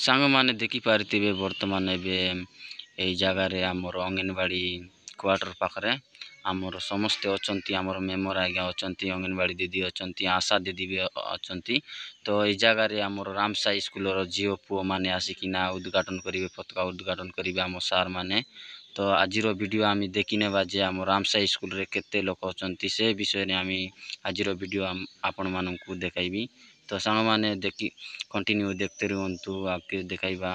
सांग माने देखि पारिथिबे वर्तमान एबे एई जगह रे हमर अंगनवाड़ी क्वार्टर पाखरे आमर समस्ते अछंती आमर मेमोर आज्ञा अछंती अंगनवाड़ी दीदी अछंती आशा दीदी भी अछंती। तो एई जगह रे आमर रामसाई स्कूल रो जिओ पुओ माने आसिकिना उद्घाटन करिवे पताका उद्घाटन करिवे आम सार माने। तो आजिरो वीडियो आमी देखिने बाजे आम रामसाई स्कूल रे केते लोक अछंती से विषय रे आमी आजिरो वीडियो आपण माननकु देखाइबी। तो सांग माने देखि कंटिन्यू देखते रुहंतु आके देखाइबा।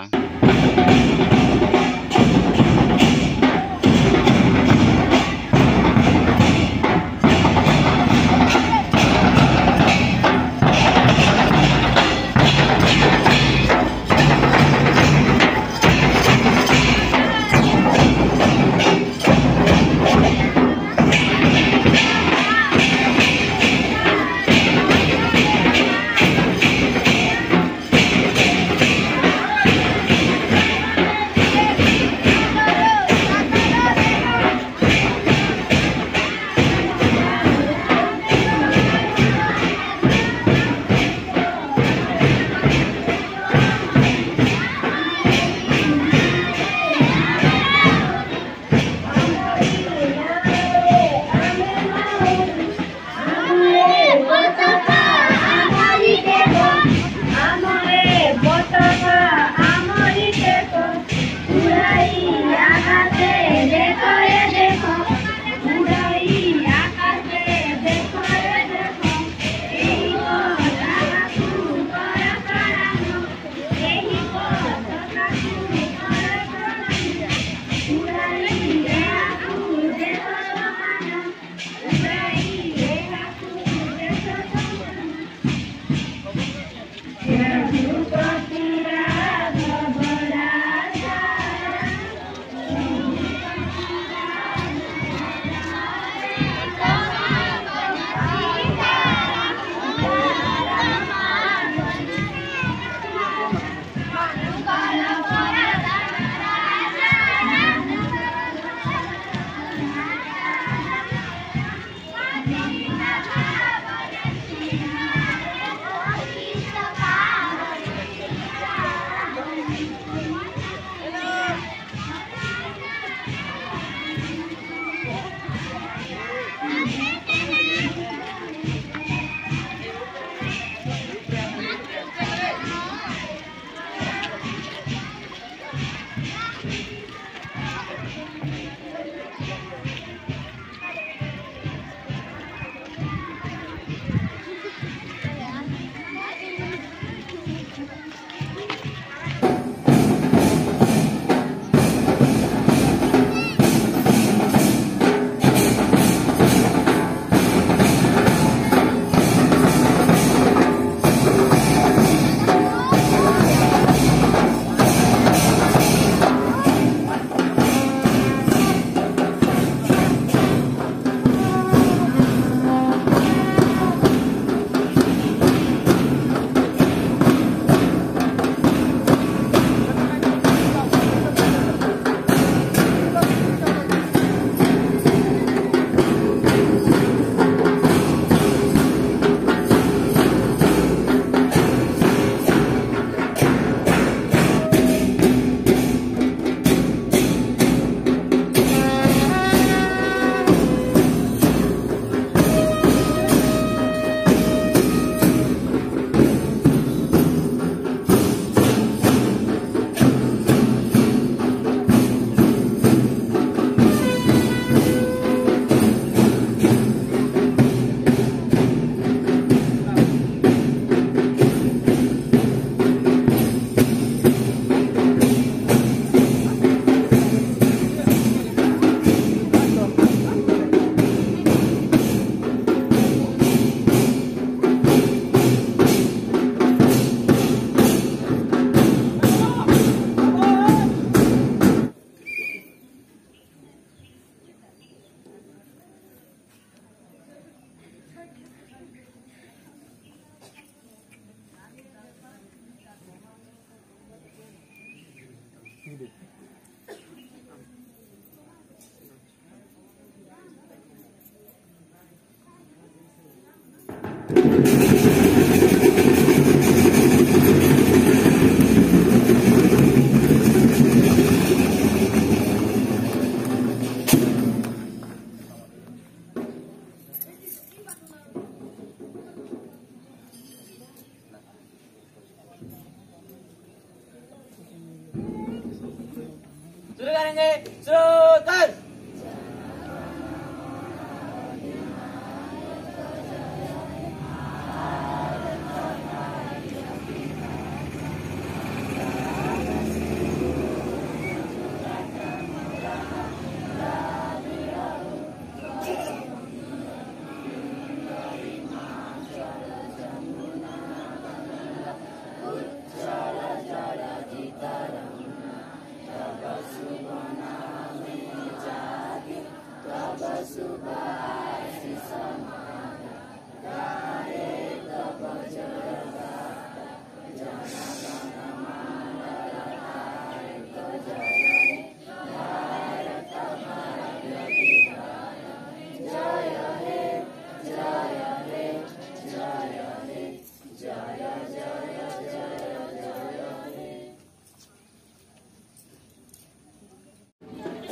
करेंगे। श्रोतर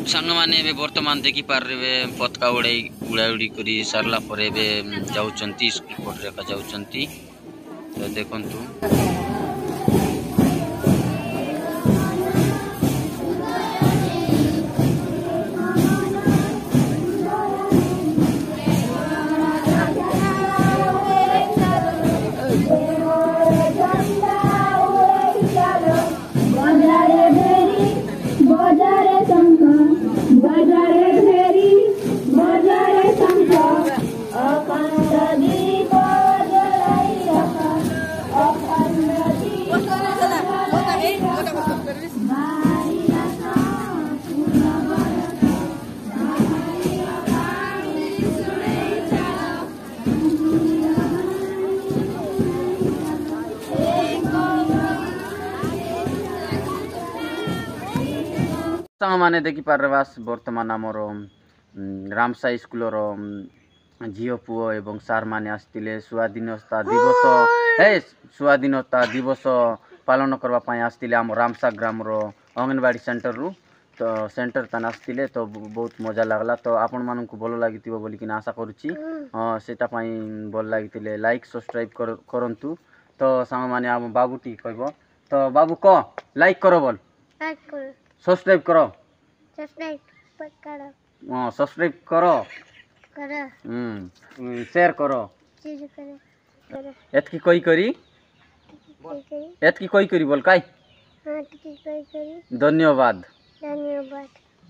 सांग मैंने बर्तमान देखी पारे पतका उड़ा उड़ी कर सारा पर जाऊँगी स्कूल पटरे का जाऊँगी तो देखु सांग मैंने देखी पारे बर्तमान आमर रामसा स्कूल झील पुओ एवं सार मैंने आसते स्वाधीनता दिवस स्वाधीनता दिवस पालन करने आसते आम रामसा ग्राम अंगनवाड़ी सेंटर रु तो सेंटर तन आसते तो बहुत मजा लगला तो आपण मानक भल लगी बोलिकी आशा करुच्ची सेटापाई भल लगी लाइक सब्सक्राइब करंतु तो सांग मैंने आम बाबूटी कह तो बाबू कह लाइक करो बोल सब्सक्राइब करो सब्सक्राइब करो शेयर करो एतकी कोई करी बोल काई धन्यवाद।